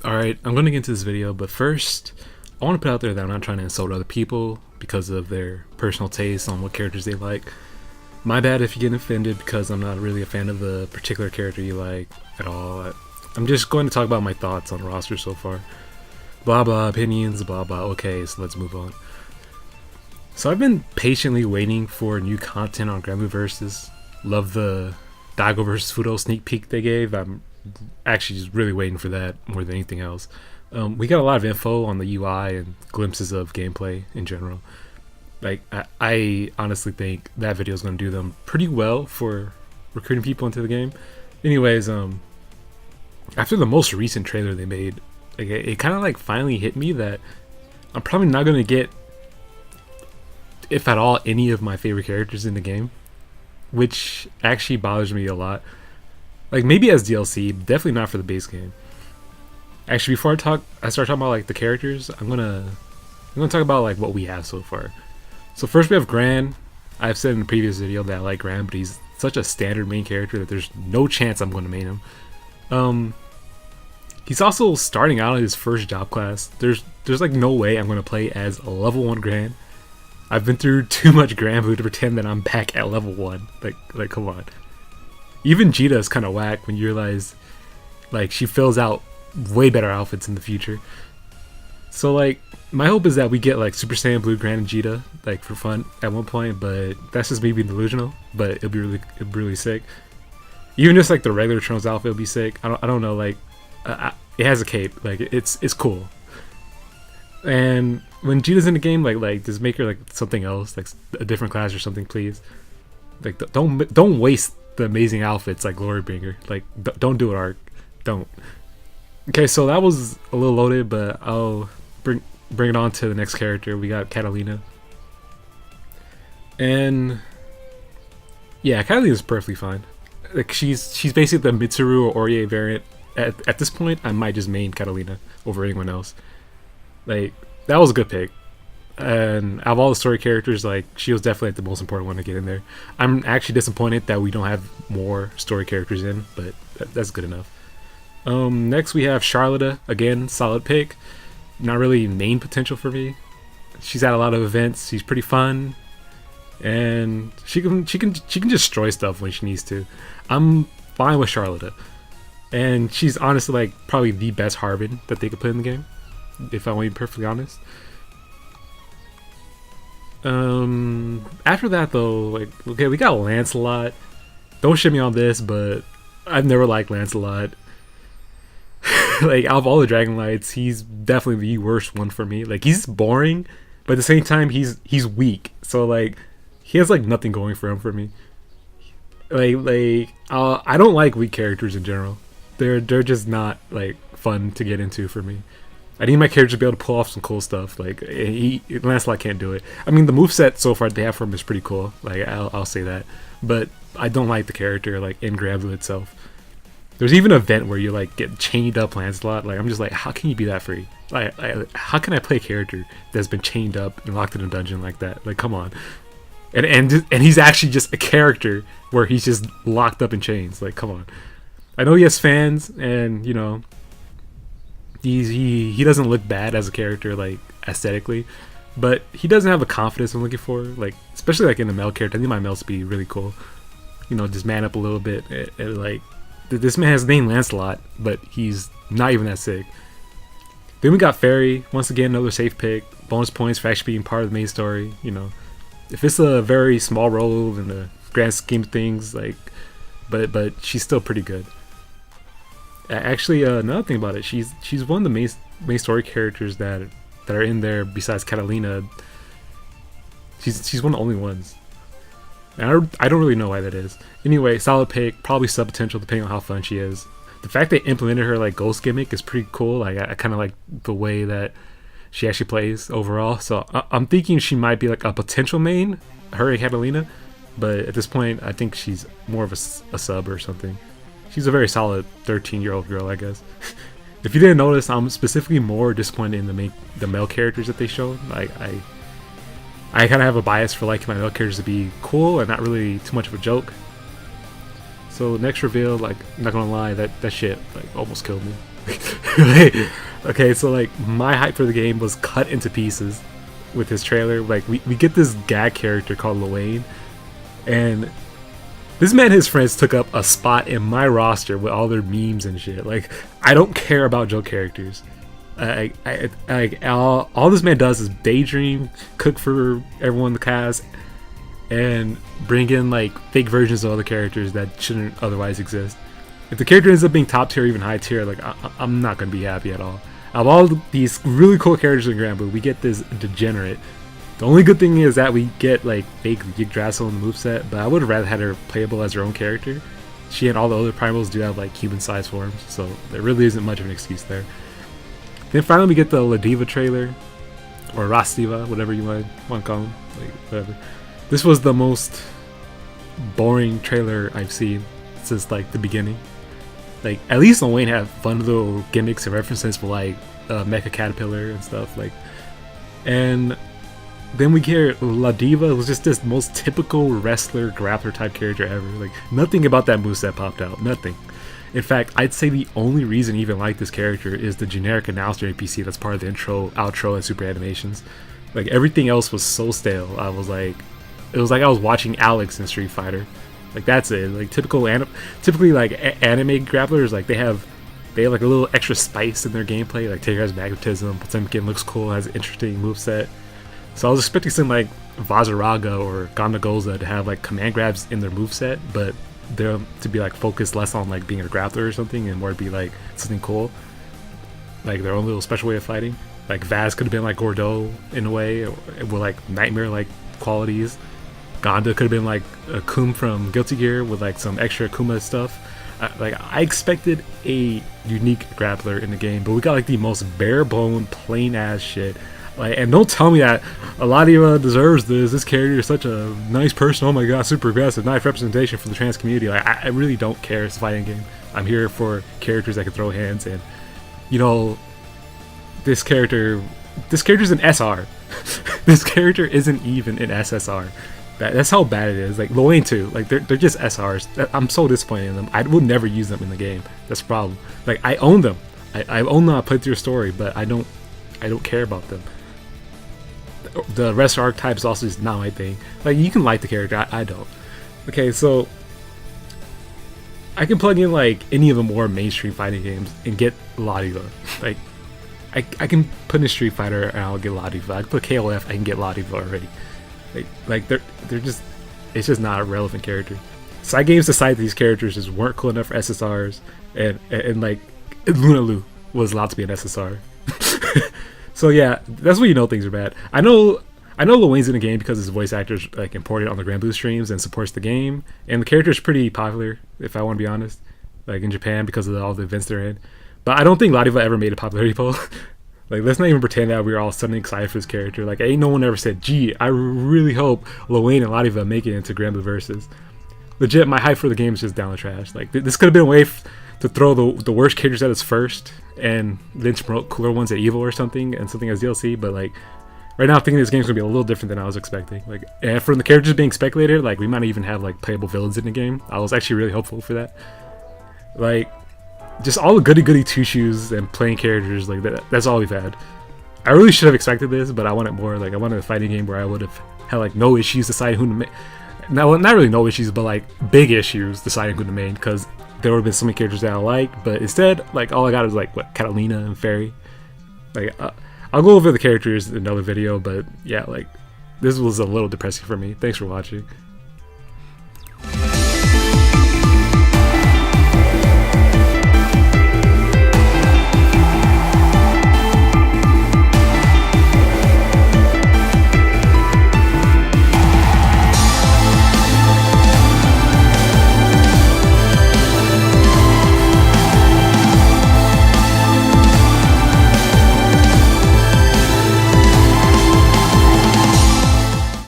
Alright, I'm going to get into this video, but first, I want to put out there that I'm not trying to insult other people because of their personal tastes on what characters they like. My bad if you get offended because I'm not really a fan of the particular character you like at all. I'm just going to talk about my thoughts on the roster so far. Blah blah, opinions, blah blah, okay, so let's move on. So I've been patiently waiting for new content on Granblue Versus. Love the Daigo vs Fudo sneak peek they gave. I'm actually just really waiting for that more than anything else. We got a lot of info on the UI and glimpses of gameplay in general. Like I honestly think that video is going to do them pretty well for recruiting people into the game. Anyways, after the most recent trailer they made, like, it kind of like finally hit me that I'm probably not going to get, if at all, any of my favorite characters in the game, which actually bothers me a lot. Like, maybe as DLC, definitely not for the base game. Actually, before I start talking about like the characters, I'm gonna talk about like what we have so far. So first we have Gran. I've said in the previous video that I like Gran, but he's such a standard main character that there's no chance I'm going to main him. He's also starting out in his first job class. There's like no way I'm going to play as a level 1 Gran. I've been through too much Granblue to pretend that I'm back at level 1. Like come on. Even Zeta is kind of whack when you realize like she fills out way better outfits in the future. So like my hope is that we get like Super Saiyan Blue Gran and Zeta like for fun at one point, but that's just me being delusional. But it'll be really sick. Even just like the regular Trunks outfit will be sick. I don't know, like it has a cape, like it's cool. And when Zeta's in the game, like just make her like something else, like a different class or something, please. Like don't waste the amazing outfits like Glorybringer. Like don't do it, Arc. Don't. Okay, so that was a little loaded, but I'll bring it on to the next character. We got Catalina, and yeah, Catalina's perfectly fine. Like she's basically the Mitsuru or Orie variant. At this point, I might just main Catalina over anyone else. Like that was a good pick. And out of all the story characters, like she was definitely the most important one to get in there. I'm actually disappointed that we don't have more story characters in, but that's good enough. Next we have Charlotta, again, solid pick. Not really main potential for me. She's at a lot of events. She's pretty fun, and she can just destroy stuff when she needs to. I'm fine with Charlotta, and she's honestly like probably the best Harbin that they could put in the game, if I want to be perfectly honest. After that though, like okay, we got Lancelot. Don't shit me on this, but I've never liked Lancelot. Like out of all the Dragon Lights, he's definitely the worst one for me. Like he's boring, but at the same time he's weak. So like he has like nothing going for him for me. I don't like weak characters in general. They're just not like fun to get into for me. I need my character to be able to pull off some cool stuff. Like Lancelot can't do it. I mean, the moveset so far they have for him is pretty cool. Like I'll say that, but I don't like the character like in Granblue itself. There's even an event where you like get chained up Lancelot. Like I'm just like, how can you be that free? Like how can I play a character that's been chained up and locked in a dungeon like that? Like come on. And he's actually just a character where he's just locked up in chains. Like come on. I know he has fans, and you know he doesn't look bad as a character like aesthetically, but he doesn't have the confidence I'm looking for. Like especially like in the male character. I think my males be really cool. You know, just man up a little bit. Like this man has named Lancelot, but he's not even that sick. Then we got Ferry. Once again, another safe pick. Bonus points for actually being part of the main story. You know, if it's a very small role in the grand scheme of things, like, but she's still pretty good. Actually, another thing about it, she's one of the main story characters that are in there besides Catalina. She's one of the only ones. And I don't really know why that is. Anyway, solid pick, probably sub potential depending on how fun she is. The fact they implemented her like ghost gimmick is pretty cool. Like I kind of like the way that she actually plays overall. So I'm thinking she might be like a potential main, her and Catalina. But at this point, I think she's more of a sub or something. She's a very solid 13-year-old girl, I guess. If you didn't notice, I'm specifically more disappointed in the male characters that they showed. Like I kind of have a bias for liking my male characters to be cool and not really too much of a joke. So next reveal, like, I'm not gonna lie, that shit like almost killed me. Wait, okay, so like my hype for the game was cut into pieces with his trailer. Like we get this gag character called Lil, and this man and his friends took up a spot in my roster with all their memes and shit. Like, I don't care about joke characters. All this man does is daydream, cook for everyone in the cast, and bring in like fake versions of other characters that shouldn't otherwise exist. If the character ends up being top tier or even high tier, like I'm not gonna be happy at all. Out of all these really cool characters in Granblue, we get this degenerate. The only good thing is that we get like fake Yggdrasil in the moveset, but I would have rather had her playable as her own character. She and all the other primals do have like human-sized forms, so there really isn't much of an excuse there. Then finally we get the Ladiva trailer, or Rastiva, whatever you want to call them, like whatever. This was the most boring trailer I've seen since like the beginning. Like at least Lil Wayne had fun little gimmicks and references for like Mecha Caterpillar and stuff like, and then we get Ladiva, was just this most typical wrestler grappler type character ever. Like nothing about that moveset popped out, nothing. In fact, I'd say the only reason I even like this character is the generic announcer NPC that's part of the intro, outro, and super animations. Like everything else was so stale. It was like I was watching Alex in Street Fighter. Like that's it. Like typically like anime grapplers, like they have like a little extra spice in their gameplay. Like Taker has magnetism, Potemkin looks cool, has an interesting moveset. So I was expecting something like Vaseraga or Gondagoza to have like command grabs in their moveset, but they're to be like focused less on like being a grappler or something and more to be like something cool, like their own little special way of fighting. Like Vaz could have been like Gordeau in a way, with like nightmare like qualities. Gonda could have been like a Kum from Guilty Gear with like some extra Akuma stuff. I expected a unique grappler in the game, but we got like the most bare bone plain ass shit. Like, and don't tell me that Ladiva deserves this. This character is such a nice person. Oh my god, super aggressive, nice representation for the trans community. Like, I really don't care. It's a fighting game. I'm here for characters that can throw hands, and you know, this character's an SR. This character isn't even an SSR. That's how bad it is. Like Lil Wayne too. Like they're just SRs. I'm so disappointed in them. I would never use them in the game. That's the problem. Like I own them. I own them. I played through a story, but I don't care about them. The rest archetypes also is not my thing. Like you can like the character, I don't. Okay, so I can plug in like any of the more mainstream fighting games and get Ladiva. Like I can put in Street Fighter and I'll get Ladiva. I can put KOF, I can get Ladiva already. Like they're just, it's just not a relevant character. Side games decided these characters just weren't cool enough for SSRs, and like Luna Lu was allowed to be an SSR. So yeah, that's when you know things are bad. I know Lil Wayne's in the game because his voice actor is like imported on the Granblue streams and supports the game, and the character is pretty popular, if I want to be honest, like in Japan because of all the events they're in. But I don't think Ladiva ever made a popularity poll. Like let's not even pretend that we were all suddenly excited for this character. Like ain't no one ever said, "Gee, I really hope Lil Wayne and Ladiva make it into Granblue Versus." Legit, my hype for the game is just down the trash. Like this could have been a way to throw the worst characters at us first, and then to promote cooler ones at Evo or something, and something as DLC. But like right now, I'm thinking this game's gonna be a little different than I was expecting. Like, and from the characters being speculated, like we might even have like playable villains in the game. I was actually really hopeful for that. Like, just all the goody two shoes and playing characters, like that's all we've had. I really should have expected this, but I wanted more. Like I wanted a fighting game where I would have had like no issues deciding who to make. No, not really no issues, but like big issues deciding who to main, because there would have been so many characters that I like, but instead, like all I got is like what, Catalina and Ferry. Like I'll go over the characters in another video, but yeah, like this was a little depressing for me. Thanks for watching.